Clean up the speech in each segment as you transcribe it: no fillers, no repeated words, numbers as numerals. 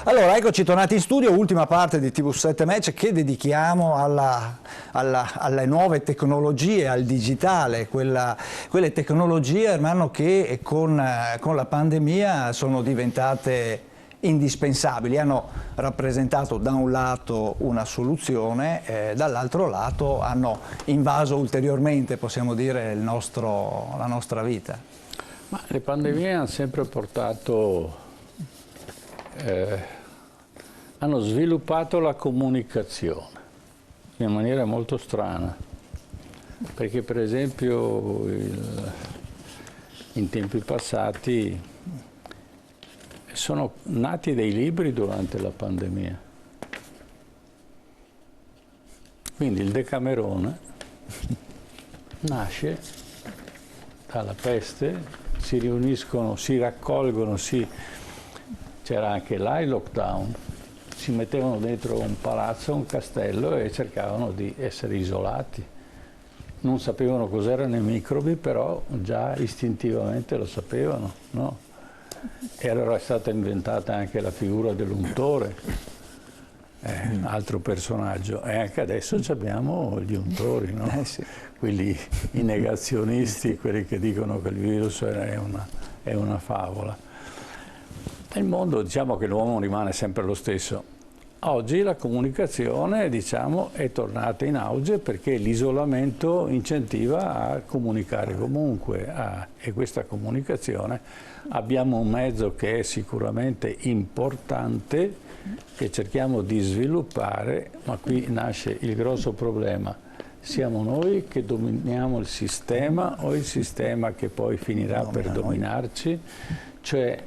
Allora, eccoci tornati in studio, ultima parte di TV7 Match che dedichiamo alle nuove tecnologie, al digitale, quelle tecnologie, Ermanno, che con la pandemia sono diventate indispensabili, hanno rappresentato da un lato una soluzione, dall'altro lato hanno invaso ulteriormente, possiamo dire, la nostra vita. Ma le pandemie hanno sempre portato, hanno sviluppato la comunicazione in maniera molto strana, perché per esempio in tempi passati sono nati dei libri durante la pandemia. Quindi il Decamerone nasce dalla peste, si riuniscono, si raccolgono, c'era anche là il lockdown, si mettevano dentro un palazzo, un castello e cercavano di essere isolati. Non sapevano cos'erano i microbi, però già istintivamente lo sapevano, no? E allora è stata inventata anche la figura dell'untore, altro personaggio, e anche adesso abbiamo gli untori, no? Sì. Quelli, i negazionisti, quelli che dicono che il virus è una favola. Nel mondo diciamo che l'uomo rimane sempre lo stesso. Oggi la comunicazione, diciamo, è tornata in auge perché l'isolamento incentiva a comunicare comunque, e questa comunicazione abbiamo un mezzo che è sicuramente importante, che cerchiamo di sviluppare, ma qui nasce il grosso problema. Siamo noi che dominiamo il sistema o il sistema che poi finirà per dominarci? Cioè,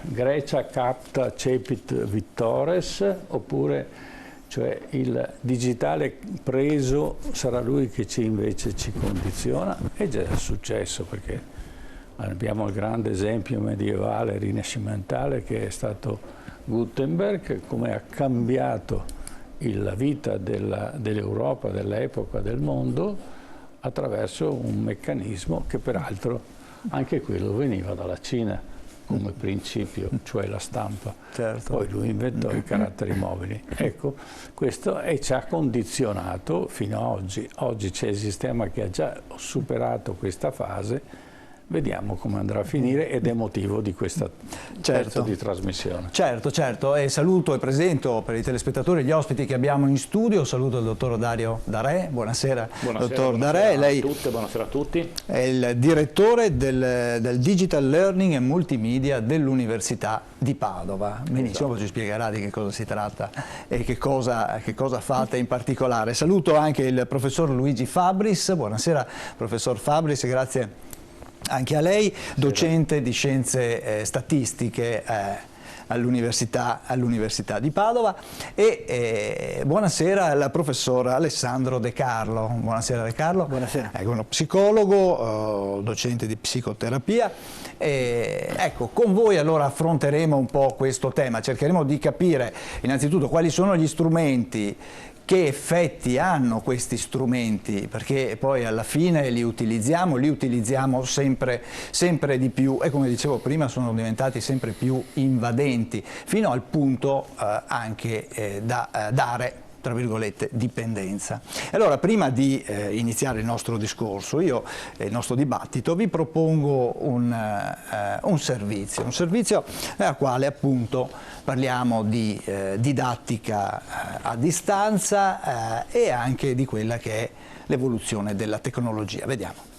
Grecia capta cepit victores, oppure cioè il digitale preso sarà lui che invece ci condiziona? È già successo, perché abbiamo il grande esempio medievale, rinascimentale, che è stato Gutenberg, come ha cambiato la vita dell'Europa, dell'epoca, del mondo, attraverso un meccanismo che peraltro anche quello veniva dalla Cina come principio, cioè la stampa. Certo. Poi lui inventò i caratteri mobili. Ecco, questo ci ha condizionato fino ad oggi. Oggi c'è il sistema che ha già superato questa fase. Vediamo come andrà a finire ed è motivo di questa pezzo di trasmissione. Certo, e saluto e presento per i telespettatori gli ospiti che abbiamo in studio. Saluto il dottor Dario Darè, buonasera, dottor Darè. Lei buonasera a tutti. È il direttore del Digital Learning e Multimedia dell'Università di Padova. Benissimo, poi ci spiegherà di che cosa si tratta e che cosa fate in particolare. Saluto anche il professor Luigi Fabris, buonasera professor Fabris, grazie anche a lei, docente di scienze statistiche all'Università di Padova, e buonasera al professor Alessandro De Carlo. Buonasera De Carlo. Buonasera. Ecco, uno psicologo, docente di psicoterapia. Ecco, con voi allora affronteremo un po' questo tema, cercheremo di capire innanzitutto quali sono gli strumenti, che effetti hanno questi strumenti, perché poi alla fine li utilizziamo sempre di più e, come dicevo prima, sono diventati sempre più invadenti, fino al punto anche da dare, tra virgolette, dipendenza. Allora, prima di iniziare il nostro discorso, il nostro dibattito, vi propongo un servizio nel quale appunto parliamo di didattica a distanza e anche di quella che è l'evoluzione della tecnologia. Vediamo.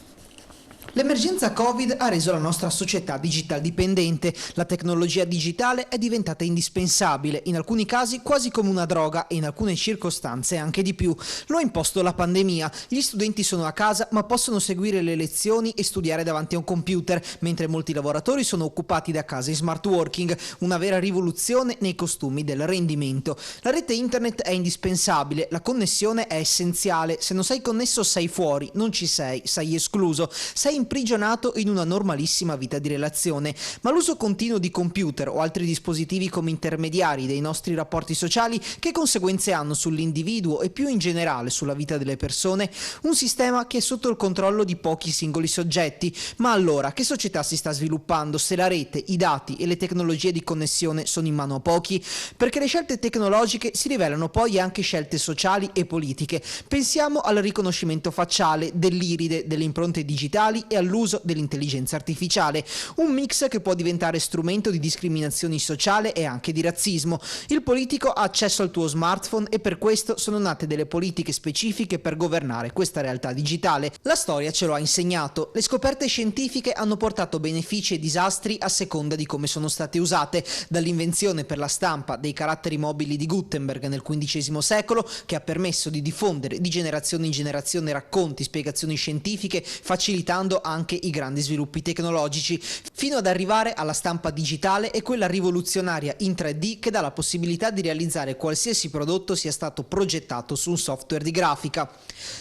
L'emergenza Covid ha reso la nostra società digital dipendente. La tecnologia digitale è diventata indispensabile, in alcuni casi quasi come una droga e in alcune circostanze anche di più. Lo ha imposto la pandemia. Gli studenti sono a casa ma possono seguire le lezioni e studiare davanti a un computer, mentre molti lavoratori sono occupati da casa in smart working, una vera rivoluzione nei costumi del rendimento. La rete internet è indispensabile, la connessione è essenziale. Se non sei connesso sei fuori, non ci sei escluso, sei in imprigionato in una normalissima vita di relazione, ma l'uso continuo di computer o altri dispositivi come intermediari dei nostri rapporti sociali che conseguenze hanno sull'individuo e più in generale sulla vita delle persone? Un sistema che è sotto il controllo di pochi singoli soggetti. Ma allora, che società si sta sviluppando se la rete, i dati e le tecnologie di connessione sono in mano a pochi? Perché le scelte tecnologiche si rivelano poi anche scelte sociali e politiche. Pensiamo al riconoscimento facciale, dell'iride, delle impronte digitali e all'uso dell'intelligenza artificiale. Un mix che può diventare strumento di discriminazione sociale e anche di razzismo. Il politico ha accesso al tuo smartphone e per questo sono nate delle politiche specifiche per governare questa realtà digitale. La storia ce lo ha insegnato. Le scoperte scientifiche hanno portato benefici e disastri a seconda di come sono state usate, dall'invenzione per la stampa dei caratteri mobili di Gutenberg nel XV secolo, che ha permesso di diffondere di generazione in generazione racconti, spiegazioni scientifiche, facilitando anche i grandi sviluppi tecnologici, fino ad arrivare alla stampa digitale e quella rivoluzionaria in 3D che dà la possibilità di realizzare qualsiasi prodotto sia stato progettato su un software di grafica.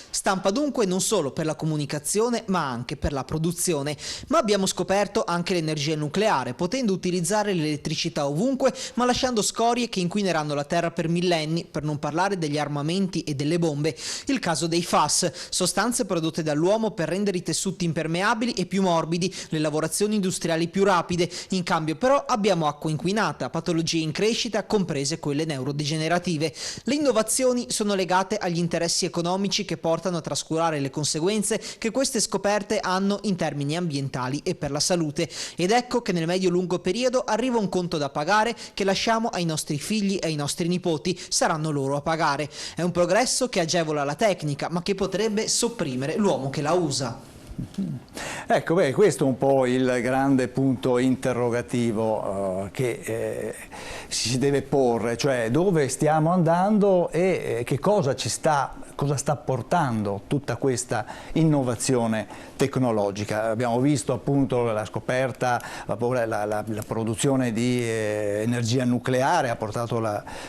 Stampa dunque non solo per la comunicazione ma anche per la produzione. Ma abbiamo scoperto anche l'energia nucleare, potendo utilizzare l'elettricità ovunque ma lasciando scorie che inquineranno la Terra per millenni, per non parlare degli armamenti e delle bombe. Il caso dei FAS, sostanze prodotte dall'uomo per rendere i tessuti impermeabili e più morbidi, le lavorazioni industriali più rapide. In cambio però abbiamo acqua inquinata, patologie in crescita, comprese quelle neurodegenerative. Le innovazioni sono legate agli interessi economici che portano a trascurare le conseguenze che queste scoperte hanno in termini ambientali e per la salute. Ed ecco che nel medio-lungo periodo arriva un conto da pagare che lasciamo ai nostri figli e ai nostri nipoti, saranno loro a pagare. È un progresso che agevola la tecnica, ma che potrebbe sopprimere l'uomo che la usa. Ecco, questo è un po' il grande punto interrogativo che si deve porre, cioè dove stiamo andando e che cosa sta portando tutta questa innovazione tecnologica. Abbiamo visto appunto la scoperta, la produzione di energia nucleare ha portato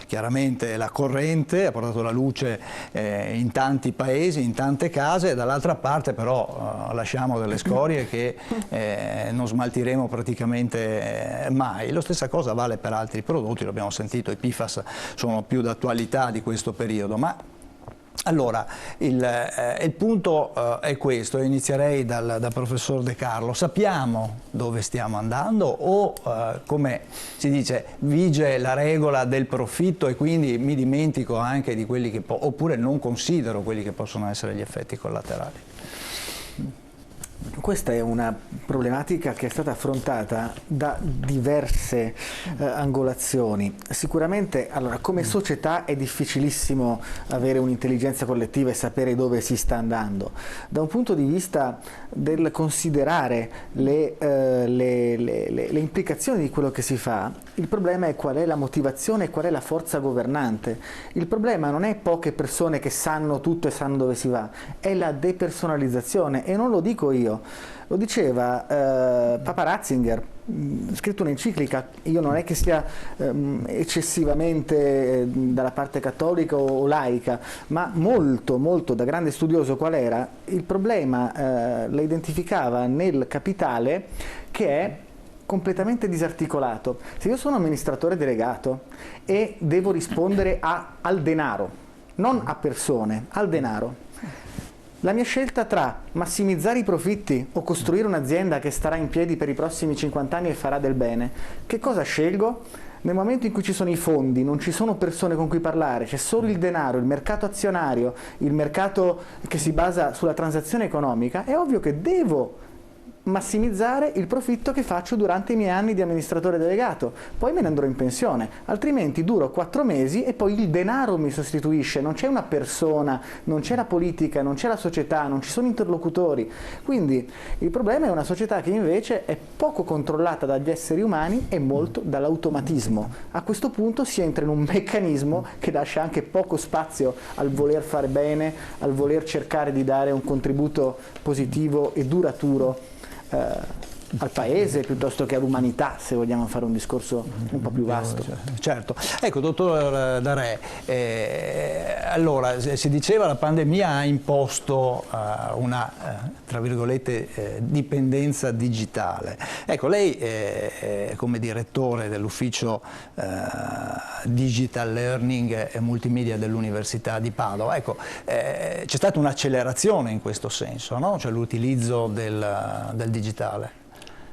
chiaramente la corrente, ha portato la luce in tanti paesi, in tante case, e dall'altra parte però lasciamo delle scorie che non smaltiremo praticamente mai. La stessa cosa vale per altri prodotti, l'abbiamo sentito, i PFAS sono più d'attualità di questo periodo. Ma allora, il punto è questo, inizierei dal professor De Carlo. Sappiamo dove stiamo andando o, come si dice, vige la regola del profitto e quindi mi dimentico anche di quelli che oppure non considero quelli che possono essere gli effetti collaterali? Questa è una problematica che è stata affrontata da diverse angolazioni. Sicuramente, allora, come società è difficilissimo avere un'intelligenza collettiva e sapere dove si sta andando. Da un punto di vista del considerare le implicazioni di quello che si fa, il problema è qual è la motivazione e qual è la forza governante. Il problema non è poche persone che sanno tutto e sanno dove si va, è la depersonalizzazione, e non lo dico io. Lo diceva Papa Ratzinger, scritto un'enciclica. Io non è che sia eccessivamente dalla parte cattolica o laica, ma molto da grande studioso qual era, il problema lo identificava nel capitale che è completamente disarticolato. Se io sono amministratore delegato e devo rispondere al denaro, non a persone, al denaro, la mia scelta tra massimizzare i profitti o costruire un'azienda che starà in piedi per i prossimi 50 anni e farà del bene, che cosa scelgo? Nel momento in cui ci sono i fondi, non ci sono persone con cui parlare, c'è solo il denaro, il mercato azionario, il mercato che si basa sulla transazione economica, è ovvio che devo massimizzare il profitto che faccio durante i miei anni di amministratore delegato, poi me ne andrò in pensione, altrimenti duro 4 mesi e poi il denaro mi sostituisce, non c'è una persona, non c'è la politica, non c'è la società, non ci sono interlocutori. Quindi il problema è una società che invece è poco controllata dagli esseri umani e molto dall'automatismo. A questo punto si entra in un meccanismo che lascia anche poco spazio al voler fare bene, al voler cercare di dare un contributo positivo e duraturo al paese piuttosto che all'umanità, se vogliamo fare un discorso un po' più vasto. Certo. Ecco, dottor Darè, allora si diceva la pandemia ha imposto una, tra virgolette, dipendenza digitale. Ecco, lei come direttore dell'ufficio Digital Learning e Multimedia dell'Università di Padova, ecco, c'è stata un'accelerazione in questo senso, no? Cioè l'utilizzo del digitale.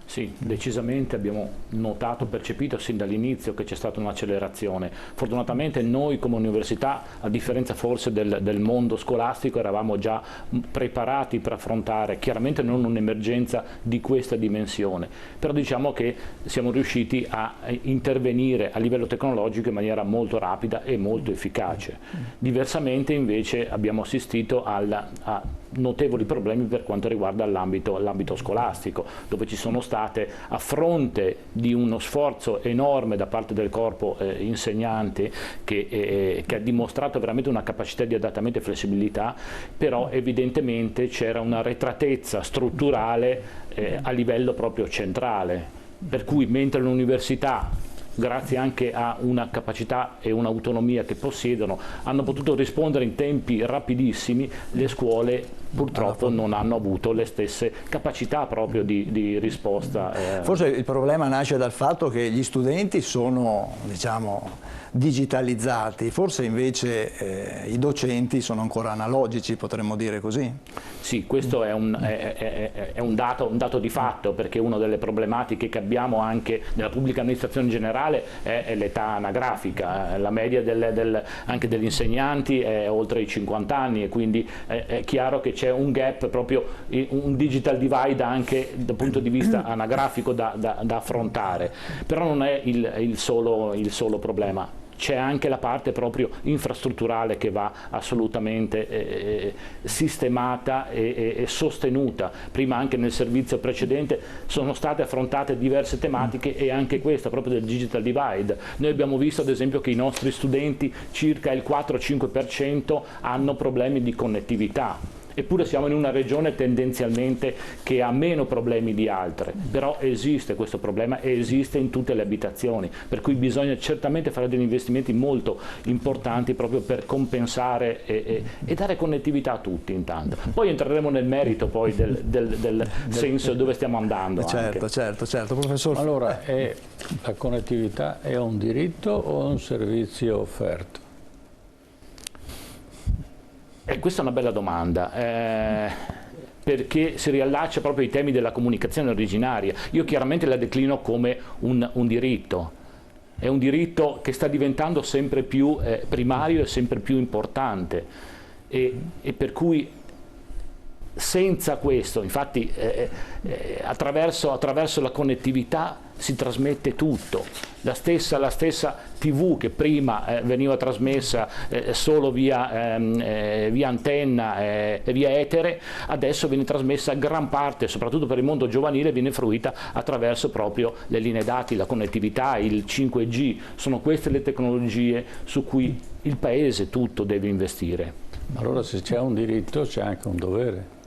Sì, decisamente abbiamo notato, percepito sin dall'inizio che c'è stata un'accelerazione. Fortunatamente noi come università, a differenza forse del mondo scolastico, eravamo già preparati per affrontare, chiaramente non un'emergenza di questa dimensione, però diciamo che siamo riusciti a intervenire a livello tecnologico in maniera molto rapida e molto efficace. Diversamente invece abbiamo assistito a notevoli problemi per quanto riguarda l'ambito scolastico, dove ci sono state, a fronte di uno sforzo enorme da parte del corpo insegnante che ha dimostrato veramente una capacità di adattamento e flessibilità, però evidentemente c'era una arretratezza strutturale a livello proprio centrale, per cui mentre l'università, grazie anche a una capacità e un'autonomia che possiedono, hanno potuto rispondere in tempi rapidissimi, le scuole purtroppo non hanno avuto le stesse capacità proprio di risposta. Forse il problema nasce dal fatto che gli studenti sono, diciamo, digitalizzati, forse invece i docenti sono ancora analogici, potremmo dire così? Sì, questo è un dato di fatto, perché una delle problematiche che abbiamo anche nella pubblica amministrazione in generale è l'età anagrafica. La media anche degli insegnanti è oltre i 50 anni, e quindi è chiaro che c'è un gap, proprio un digital divide anche dal punto di vista anagrafico da affrontare, però non è il solo problema. C'è anche la parte proprio infrastrutturale che va assolutamente sistemata e sostenuta. Prima anche nel servizio precedente sono state affrontate diverse tematiche, e anche questa proprio del digital divide. Noi abbiamo visto ad esempio che i nostri studenti, circa il 4-5%, hanno problemi di connettività. Eppure siamo in una regione tendenzialmente che ha meno problemi di altre, però esiste questo problema e esiste in tutte le abitazioni, per cui bisogna certamente fare degli investimenti molto importanti proprio per compensare e dare connettività a tutti intanto. Poi entreremo nel merito poi del senso dove stiamo andando. Certo, professor. Allora, la connettività è un diritto o un servizio offerto? Questa è una bella domanda, perché si riallaccia proprio ai temi della comunicazione originaria. Io chiaramente la declino come un diritto. È un diritto che sta diventando sempre più primario e sempre più importante, e per cui senza questo, infatti attraverso la connettività si trasmette tutto. La stessa TV che prima veniva trasmessa solo via antenna e via etere, adesso viene trasmessa gran parte, soprattutto per il mondo giovanile, viene fruita attraverso proprio le linee dati, la connettività, il 5G. Sono queste le tecnologie su cui il Paese tutto deve investire. Allora, se c'è un diritto c'è anche un dovere.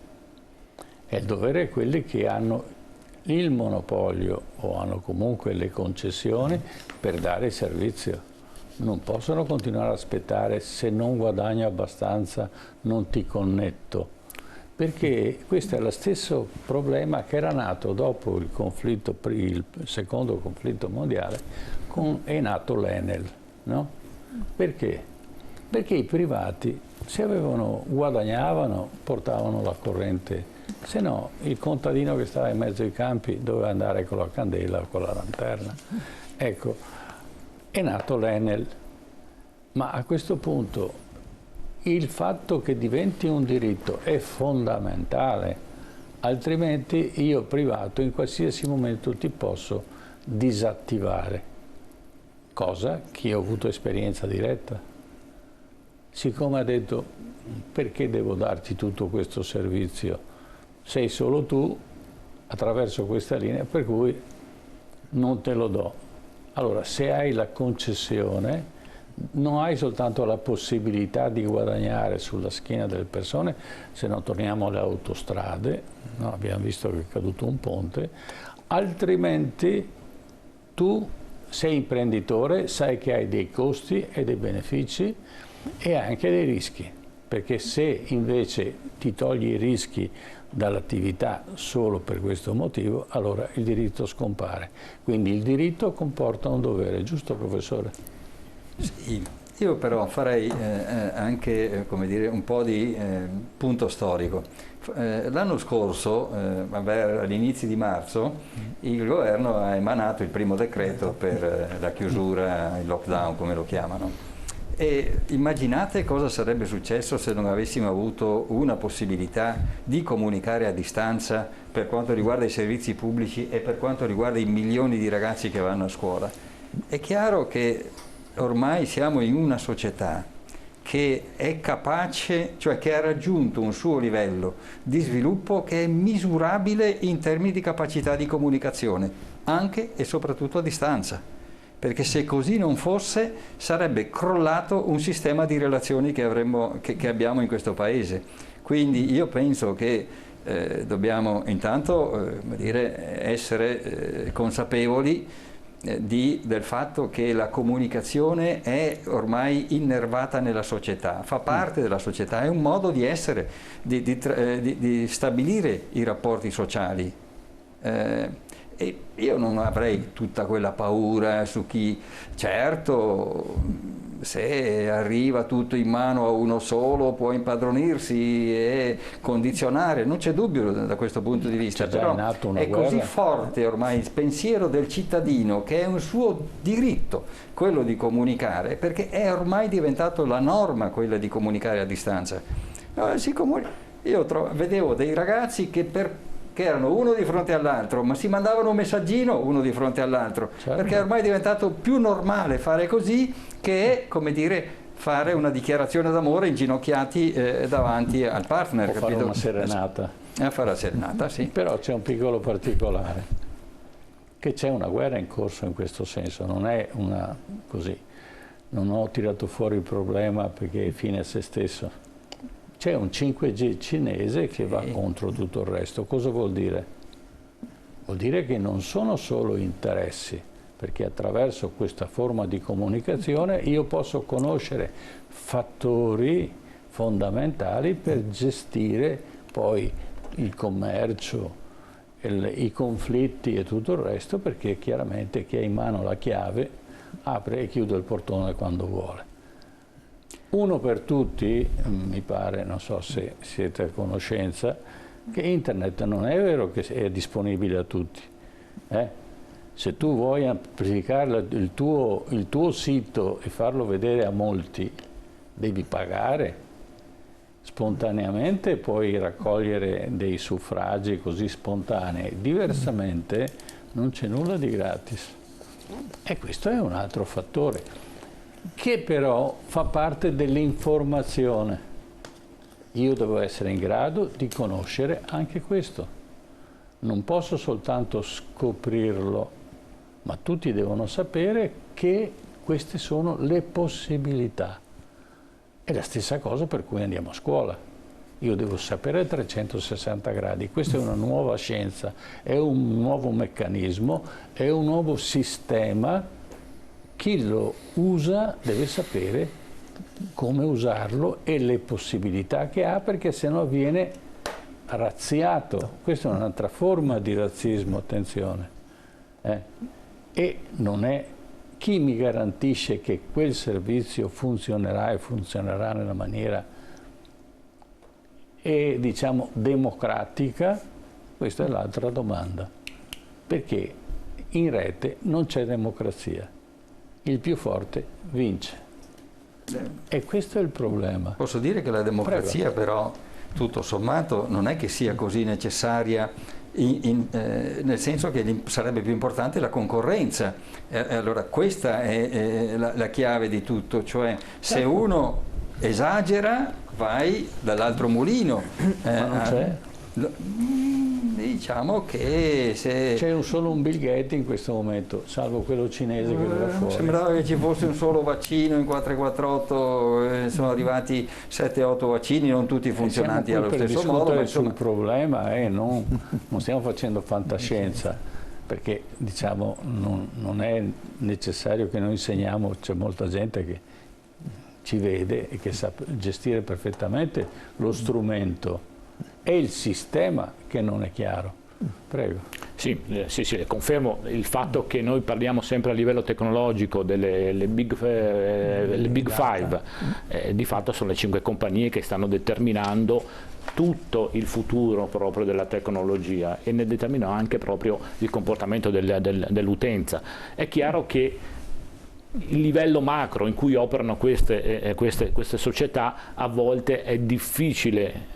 E il dovere è quelli che hanno il monopolio o hanno comunque le concessioni per dare il servizio. Non possono continuare ad aspettare: se non guadagno abbastanza non ti connetto, perché questo è lo stesso problema che era nato dopo il secondo conflitto mondiale, è nato l'Enel, no? Perché? Perché i privati, se guadagnavano, portavano la corrente. Se no, il contadino che stava in mezzo ai campi doveva andare con la candela o con la lanterna. Ecco, è nato l'Enel. Ma a questo punto il fatto che diventi un diritto è fondamentale, altrimenti io privato in qualsiasi momento ti posso disattivare, cosa che ho avuto esperienza diretta. Siccome ha detto: perché devo darti tutto questo servizio? Sei solo tu, attraverso questa linea, per cui non te lo do. Allora, se hai la concessione, non hai soltanto la possibilità di guadagnare sulla schiena delle persone, se non torniamo alle autostrade, no? Abbiamo visto che è caduto un ponte, Altrimenti tu sei imprenditore, sai che hai dei costi e dei benefici e anche dei rischi, perché se invece ti togli i rischi dall'attività solo per questo motivo, allora il diritto scompare. Quindi il diritto comporta un dovere, giusto professore? Sì, io però farei anche come dire, un po' di punto storico. L'anno scorso, all'inizio di marzo, il governo ha emanato il primo decreto per la chiusura, il lockdown come lo chiamano. E immaginate cosa sarebbe successo se non avessimo avuto una possibilità di comunicare a distanza per quanto riguarda i servizi pubblici e per quanto riguarda i milioni di ragazzi che vanno a scuola. È chiaro che ormai siamo in una società che è capace, cioè che ha raggiunto un suo livello di sviluppo che è misurabile in termini di capacità di comunicazione, anche e soprattutto a distanza. Perché se così non fosse sarebbe crollato un sistema di relazioni che abbiamo in questo Paese. Quindi io penso che dobbiamo intanto essere consapevoli del fatto che la comunicazione è ormai innervata nella società, fa parte della società, è un modo di essere, di stabilire i rapporti sociali. E io non avrei tutta quella paura su chi, certo, se arriva tutto in mano a uno solo può impadronirsi e condizionare, non c'è dubbio da questo punto di vista, però è così forte ormai il pensiero del cittadino che è un suo diritto quello di comunicare, perché è ormai diventato la norma quella di comunicare a distanza. Io vedevo dei ragazzi che erano uno di fronte all'altro, ma si mandavano un messaggino uno di fronte all'altro, certo. Perché ormai è diventato più normale fare così che, come dire, fare una dichiarazione d'amore inginocchiati davanti al partner. O fare una serenata. A fare la serenata, sì. Però c'è un piccolo particolare, che c'è una guerra in corso in questo senso, non è una così. Non ho tirato fuori il problema perché è fine a se stesso. C'è un 5G cinese che va contro tutto il resto. Cosa vuol dire? Vuol dire che non sono solo interessi, perché attraverso questa forma di comunicazione io posso conoscere fattori fondamentali per gestire poi il commercio, i conflitti e tutto il resto, perché chiaramente chi ha in mano la chiave apre e chiude il portone quando vuole. Uno per tutti, mi pare, non so se siete a conoscenza, che internet non è vero che è disponibile a tutti. Se tu vuoi amplificare il tuo sito e farlo vedere a molti, devi pagare. Spontaneamente puoi raccogliere dei suffragi così spontanei, diversamente non c'è nulla di gratis. E questo è un altro fattore, che però fa parte dell'informazione. Io devo essere in grado di conoscere anche questo. Non posso soltanto scoprirlo, ma tutti devono sapere che queste sono le possibilità. È la stessa cosa per cui andiamo a scuola. Io devo sapere a 360 gradi. Questa è una nuova scienza, è un nuovo meccanismo, è un nuovo sistema. Chi lo usa deve sapere come usarlo e le possibilità che ha, perché sennò viene razziato. Questa è un'altra forma di razzismo, attenzione. E non è chi mi garantisce che quel servizio funzionerà e funzionerà nella maniera diciamo democratica. Questa è l'altra domanda, perché in rete non c'è democrazia. Il più forte vince. E questo è il problema. Posso dire che la democrazia però, tutto sommato, non è che sia così necessaria, nel senso che sarebbe più importante la concorrenza. Allora questa è la chiave di tutto, cioè se uno esagera vai dall'altro mulino. Ma non c'è? Diciamo che se... C'è solo un Bill Gates in questo momento, salvo quello cinese che verrà fuori. Sembrava che ci fosse un solo vaccino in 448, sono arrivati 7-8 vaccini, non tutti funzionanti allo stesso modo. Ma sul problema, non stiamo facendo fantascienza. perché diciamo non è necessario che noi insegniamo, c'è molta gente che ci vede e che sa gestire perfettamente lo strumento, è il sistema che non è chiaro. Prego. Sì, confermo il fatto che noi parliamo sempre a livello tecnologico delle big five, di fatto sono le 5 compagnie che stanno determinando tutto il futuro proprio della tecnologia e ne determinano anche proprio il comportamento dell'utenza. È chiaro che il livello macro in cui operano queste società a volte è difficile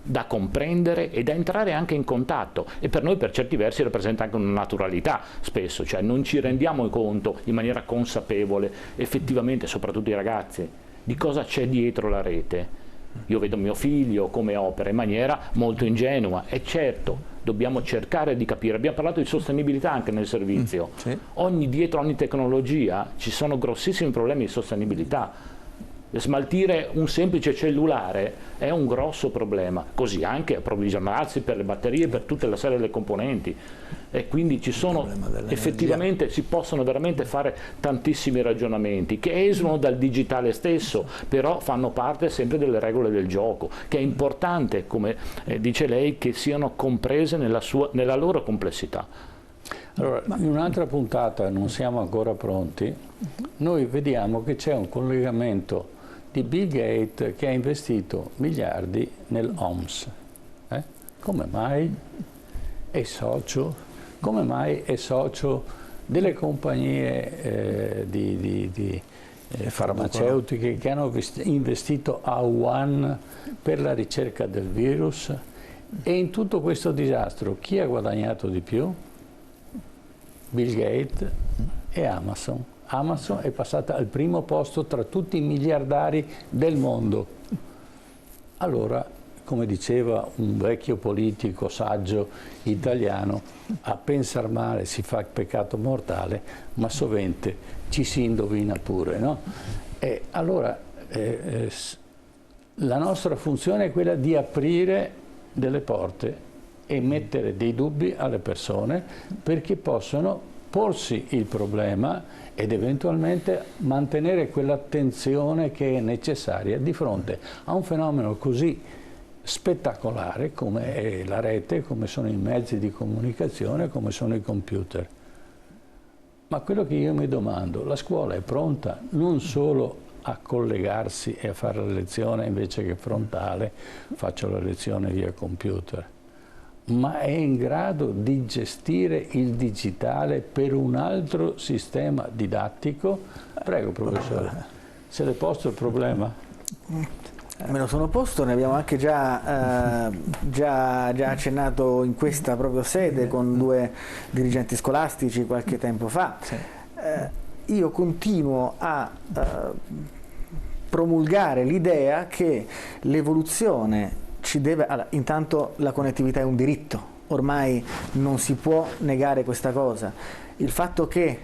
da comprendere e da entrare anche in contatto, e per noi per certi versi rappresenta anche una naturalità spesso, cioè non ci rendiamo conto in maniera consapevole effettivamente, soprattutto i ragazzi, di cosa c'è dietro la rete. Io vedo mio figlio come opera in maniera molto ingenua, e certo dobbiamo cercare di capire. Abbiamo parlato di sostenibilità anche nel servizio. Sì. Dietro ogni tecnologia ci sono grossissimi problemi di sostenibilità. Smaltire un semplice cellulare è un grosso problema, così anche approvvigionarsi per le batterie, per tutta la serie delle componenti, e quindi ci sono effettivamente, si possono veramente fare tantissimi ragionamenti che esulano dal digitale stesso, però fanno parte sempre delle regole del gioco, che è importante, come dice lei, che siano comprese nella loro complessità. Allora, in un'altra puntata, non siamo ancora pronti, noi vediamo che c'è un collegamento di Bill Gates che ha investito miliardi nell'OMS. Come mai è socio? Come mai è socio delle compagnie farmaceutiche che hanno investito a Wuhan per la ricerca del virus? E in tutto questo disastro chi ha guadagnato di più? Bill Gates e Amazon. Amazon è passata al primo posto tra tutti i miliardari del mondo. Allora, come diceva un vecchio politico saggio italiano, a pensar male si fa peccato mortale, ma sovente ci si indovina pure, no? E allora la nostra funzione è quella di aprire delle porte e mettere dei dubbi alle persone perché possono porsi il problema ed eventualmente mantenere quell'attenzione che è necessaria di fronte a un fenomeno così spettacolare come è la rete, come sono i mezzi di comunicazione, come sono i computer. Ma quello che io mi domando, la scuola è pronta non solo a collegarsi e a fare la lezione invece che frontale, faccio la lezione via computer, ma è in grado di gestire il digitale per un altro sistema didattico? Prego, professore, se le posto il problema? Me lo sono posto, ne abbiamo anche già accennato in questa proprio sede con 2 dirigenti scolastici qualche tempo fa. Sì. Io continuo a promulgare l'idea che l'evoluzione ci deve... Allora, intanto la connettività è un diritto, ormai non si può negare questa cosa. Il fatto che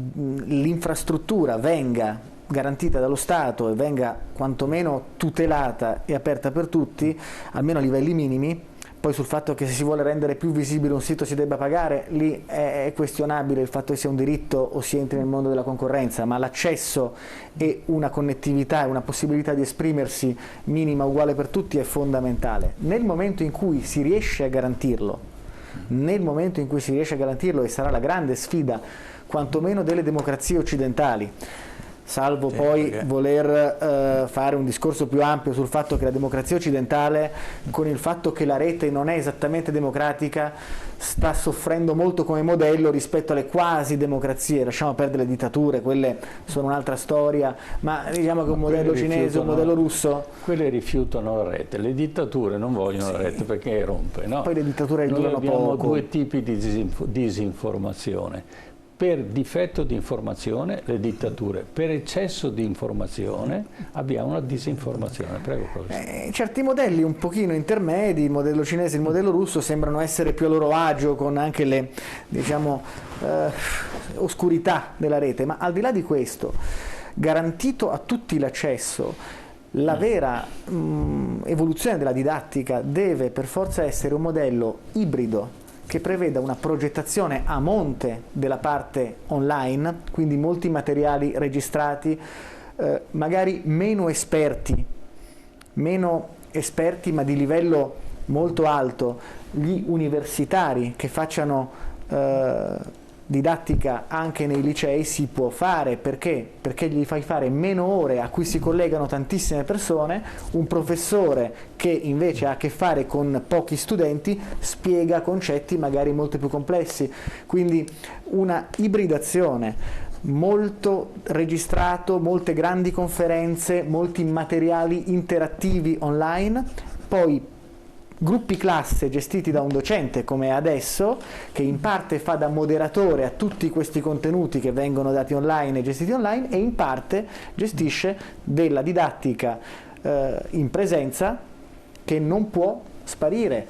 l'infrastruttura venga garantita dallo Stato e venga quantomeno tutelata e aperta per tutti, almeno a livelli minimi. Poi sul fatto che se si vuole rendere più visibile un sito si debba pagare, lì è questionabile il fatto che sia un diritto o si entri nel mondo della concorrenza, ma l'accesso e una connettività e una possibilità di esprimersi minima uguale per tutti è fondamentale. Nel momento in cui si riesce a garantirlo, e sarà la grande sfida quantomeno delle democrazie occidentali, salvo poi voler fare un discorso più ampio sul fatto che la democrazia occidentale, con il fatto che la rete non è esattamente democratica, sta soffrendo molto come modello rispetto alle quasi democrazie. Lasciamo perdere le dittature, quelle sono un'altra storia, ma diciamo che un modello cinese, un modello russo... Quelle rifiutano la rete, le dittature non vogliono la rete perché rompe, no? Poi le dittature durano poco. Noi abbiamo 2 tipi di disinformazione. Per difetto di informazione le dittature, per eccesso di informazione abbiamo una disinformazione. Prego, professore. Certi modelli un pochino intermedi, il modello cinese e il modello russo, sembrano essere più a loro agio con anche le, diciamo, oscurità della rete, ma al di là di questo, garantito a tutti l'accesso, la vera evoluzione della didattica deve per forza essere un modello ibrido che preveda una progettazione a monte della parte online, quindi molti materiali registrati, magari meno esperti ma di livello molto alto, gli universitari che facciano didattica anche nei licei si può fare, perché gli fai fare meno ore a cui si collegano tantissime persone. Un professore che invece ha a che fare con pochi studenti spiega concetti magari molto più complessi, quindi una ibridazione, molto registrato, molte grandi conferenze, molti materiali interattivi online, poi gruppi classe gestiti da un docente come adesso, che in parte fa da moderatore a tutti questi contenuti che vengono dati online e gestiti online, e in parte gestisce della didattica in presenza che non può sparire,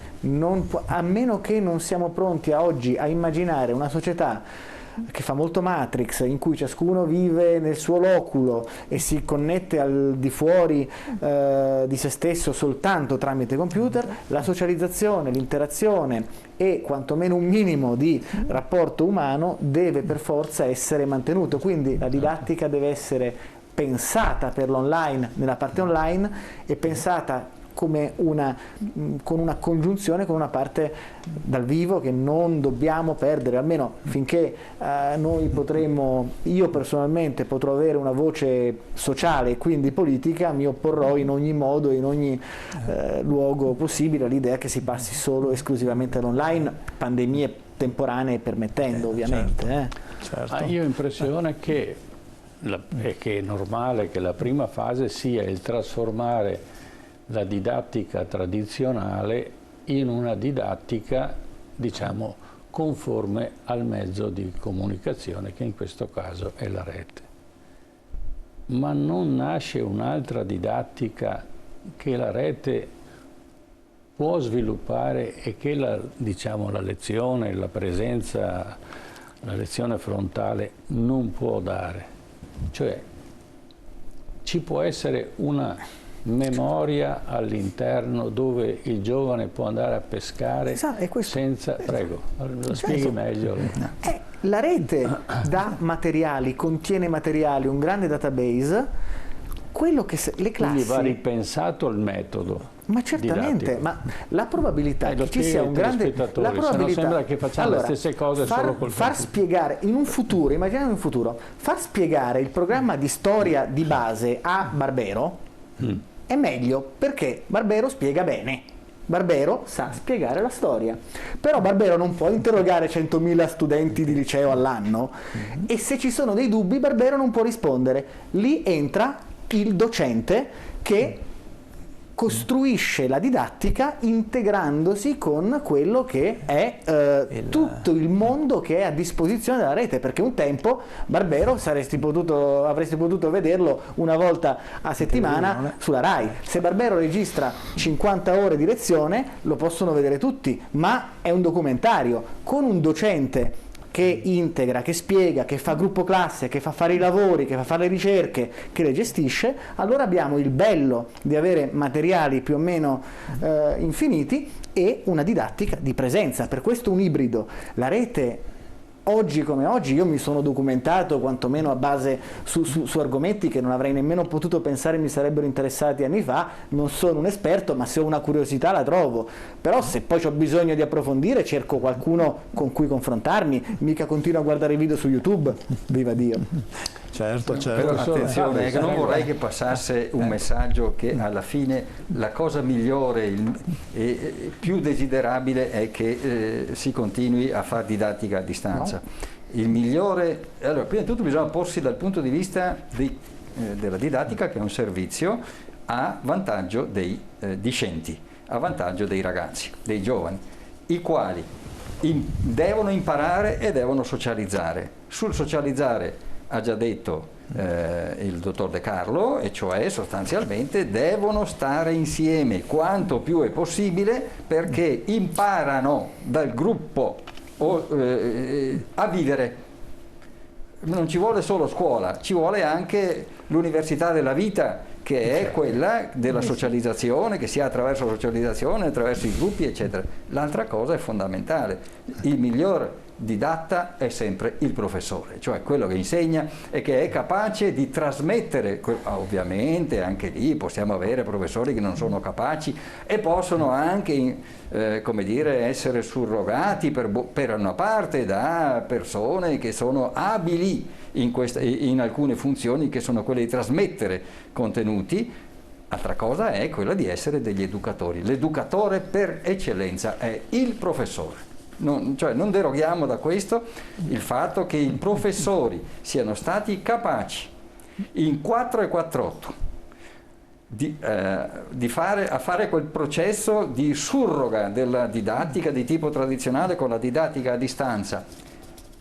a meno che non siamo pronti oggi a immaginare una società che fa molto Matrix, in cui ciascuno vive nel suo loculo e si connette al di fuori di se stesso soltanto tramite computer. La socializzazione, l'interazione e quantomeno un minimo di rapporto umano deve per forza essere mantenuto, quindi la didattica deve essere pensata per l'online, nella parte online, e pensata come con una congiunzione con una parte dal vivo che non dobbiamo perdere, almeno finché io personalmente potrò avere una voce sociale e quindi politica, mi opporrò in ogni modo, in ogni luogo possibile all'idea che si passi solo esclusivamente all'online, pandemie temporanee permettendo ovviamente. Certo. Io ho l'impressione che è normale che la prima fase sia il trasformare la didattica tradizionale in una didattica, diciamo, conforme al mezzo di comunicazione, che in questo caso è la rete. Ma non nasce un'altra didattica che la rete può sviluppare e che la lezione, la presenza, la lezione frontale non può dare? Cioè, ci può essere una memoria all'interno dove il giovane può andare a pescare senza... Prego, lo spieghi meglio. La rete dà materiali, contiene materiali, un grande database, quello che le classi... Quindi va ripensato il metodo. Ma certamente, didattico. ma la probabilità che ci sia un grande... La probabilità, sembra che facciamo le stesse cose solo col far spiegare in un futuro, immaginiamo in futuro, far spiegare il programma di storia di base a Barbero è meglio, perché Barbero spiega bene. Barbero sa spiegare la storia, però Barbero non può interrogare 100.000 studenti di liceo all'anno, e se ci sono dei dubbi Barbero non può rispondere. Lì entra il docente che costruisce la didattica integrandosi con quello che è tutto il mondo che è a disposizione della rete, perché un tempo Barbero avresti potuto vederlo una volta a settimana sulla Rai. Se Barbero registra 50 ore di lezione lo possono vedere tutti, ma è un documentario. Con un docente che integra, che spiega, che fa gruppo classe, che fa fare i lavori, che fa fare le ricerche, che le gestisce, allora abbiamo il bello di avere materiali più o meno infiniti e una didattica di presenza. Per questo un ibrido. La rete, oggi come oggi, io mi sono documentato quantomeno a base su argomenti che non avrei nemmeno potuto pensare mi sarebbero interessati anni fa. Non sono un esperto, ma se ho una curiosità la trovo, però se poi ho bisogno di approfondire cerco qualcuno con cui confrontarmi, mica continuo a guardare video su YouTube, viva Dio. Certo. Però attenzione, che non vorrei che passasse un messaggio che alla fine la cosa migliore e più desiderabile è che si continui a fare didattica a distanza. Il migliore, allora, prima di tutto bisogna porsi dal punto di vista della didattica, che è un servizio a vantaggio dei discenti, a vantaggio dei ragazzi, dei giovani, i quali devono imparare e devono socializzare. Sul socializzare ha già detto il dottor De Carlo, e cioè sostanzialmente devono stare insieme quanto più è possibile, perché imparano dal gruppo a vivere. Non ci vuole solo scuola, ci vuole anche l'università della vita, che è quella della socializzazione, che sia attraverso la socializzazione, attraverso i gruppi, eccetera. L'altra cosa è fondamentale, il miglior didatta è sempre il professore, cioè quello che insegna e che è capace di trasmettere. Ovviamente anche lì possiamo avere professori che non sono capaci e possono anche come dire, essere surrogati per una parte da persone che sono abili in alcune funzioni, che sono quelle di trasmettere contenuti. Altra cosa è quella di essere degli educatori. L'educatore per eccellenza è il professore. Cioè non deroghiamo da questo il fatto che i professori siano stati capaci in 4 e 4/8 di fare quel processo di surroga della didattica di tipo tradizionale con la didattica a distanza.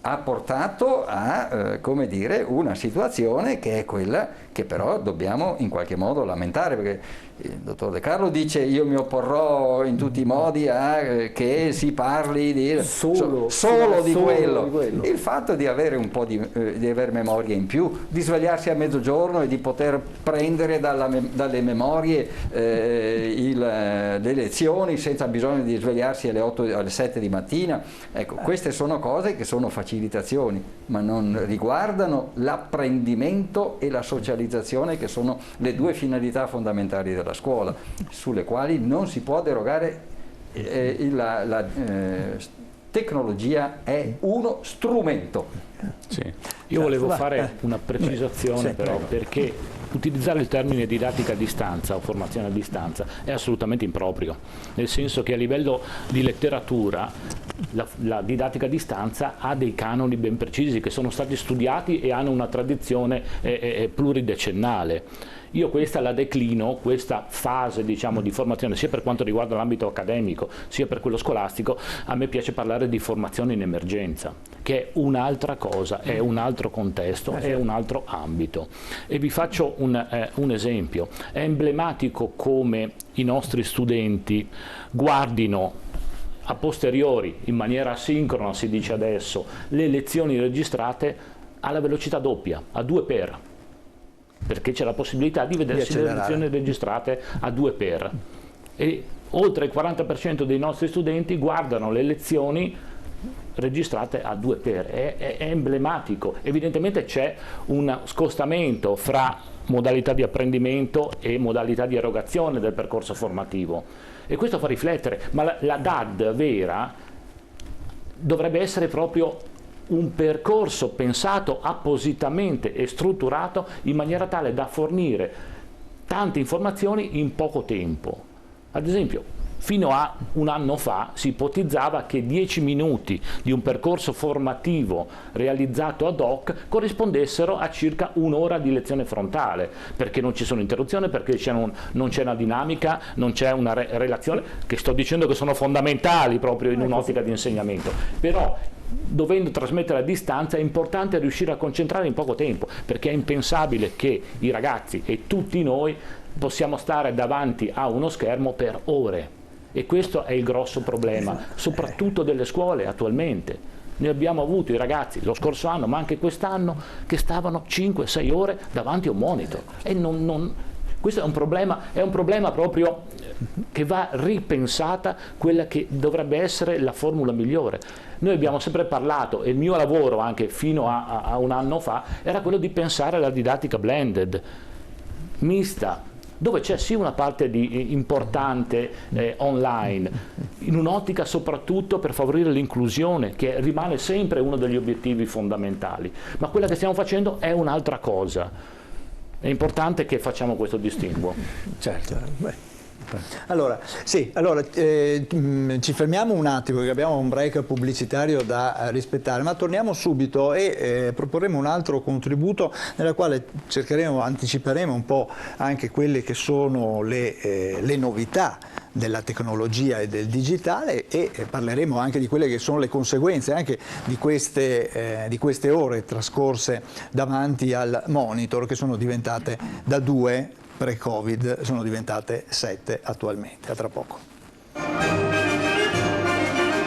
Ha portato a come dire, una situazione che è quella che però dobbiamo in qualche modo lamentare, perché il dottor De Carlo dice: io mi opporrò in tutti i modi a che si parli solo di quello. Il fatto di avere un po' di aver memoria in più, di svegliarsi a mezzogiorno e di poter prendere dalle memorie le lezioni senza bisogno di svegliarsi alle 7 di mattina, ecco, queste sono cose che sono facilitazioni, ma non riguardano l'apprendimento e la socializzazione, che sono le due finalità fondamentali della scuola, sulle quali non si può derogare. La tecnologia è uno strumento. Sì. Io volevo fare una precisazione però, perché utilizzare il termine didattica a distanza o formazione a distanza è assolutamente improprio, nel senso che a livello di letteratura la didattica a distanza ha dei canoni ben precisi che sono stati studiati e hanno una tradizione pluridecennale. Io questa la declino, questa fase diciamo di formazione, sia per quanto riguarda l'ambito accademico sia per quello scolastico. A me piace parlare di formazione in emergenza, che è un'altra cosa, è un altro contesto, è un altro ambito. E vi faccio un esempio. È emblematico come i nostri studenti guardino a posteriori, in maniera asincrona si dice adesso, le lezioni registrate alla velocità doppia, a 2x. Perché c'è la possibilità di vedersi le lezioni registrate a 2x. E oltre il 40% dei nostri studenti guardano le lezioni registrate a 2x. È emblematico. Evidentemente c'è un scostamento fra modalità di apprendimento e modalità di erogazione del percorso formativo. E questo fa riflettere, ma la DAD vera dovrebbe essere proprio un percorso pensato appositamente e strutturato in maniera tale da fornire tante informazioni in poco tempo. Ad esempio, fino a un anno fa si ipotizzava che 10 minuti di un percorso formativo realizzato ad hoc corrispondessero a circa un'ora di lezione frontale, perché non ci sono interruzioni, perché non c'è una dinamica, non c'è una relazione, che sto dicendo che sono fondamentali proprio in un'ottica di insegnamento. Però dovendo trasmettere a distanza è importante riuscire a concentrare in poco tempo, perché è impensabile che i ragazzi e tutti noi possiamo stare davanti a uno schermo per ore, e questo è il grosso problema, soprattutto delle scuole attualmente. Noi abbiamo avuto i ragazzi lo scorso anno, ma anche quest'anno, che stavano 5-6 ore davanti a un monitor, e questo è un problema proprio che va ripensata, quella che dovrebbe essere la formula migliore. Noi abbiamo sempre parlato, e il mio lavoro anche fino a un anno fa era quello di pensare alla didattica blended, mista, dove c'è sì una parte importante online, in un'ottica soprattutto per favorire l'inclusione, che rimane sempre uno degli obiettivi fondamentali, ma quella che stiamo facendo è un'altra cosa. È importante che facciamo questo distinguo. Certo. Allora, ci fermiamo un attimo perché abbiamo un break pubblicitario da rispettare, ma torniamo subito e proporremo un altro contributo nella quale anticiperemo un po' anche quelle che sono le novità della tecnologia e del digitale, e parleremo anche di quelle che sono le conseguenze anche di queste ore trascorse davanti al monitor, che sono diventate da 2 pre-Covid, sono diventate 7 attualmente. A tra poco.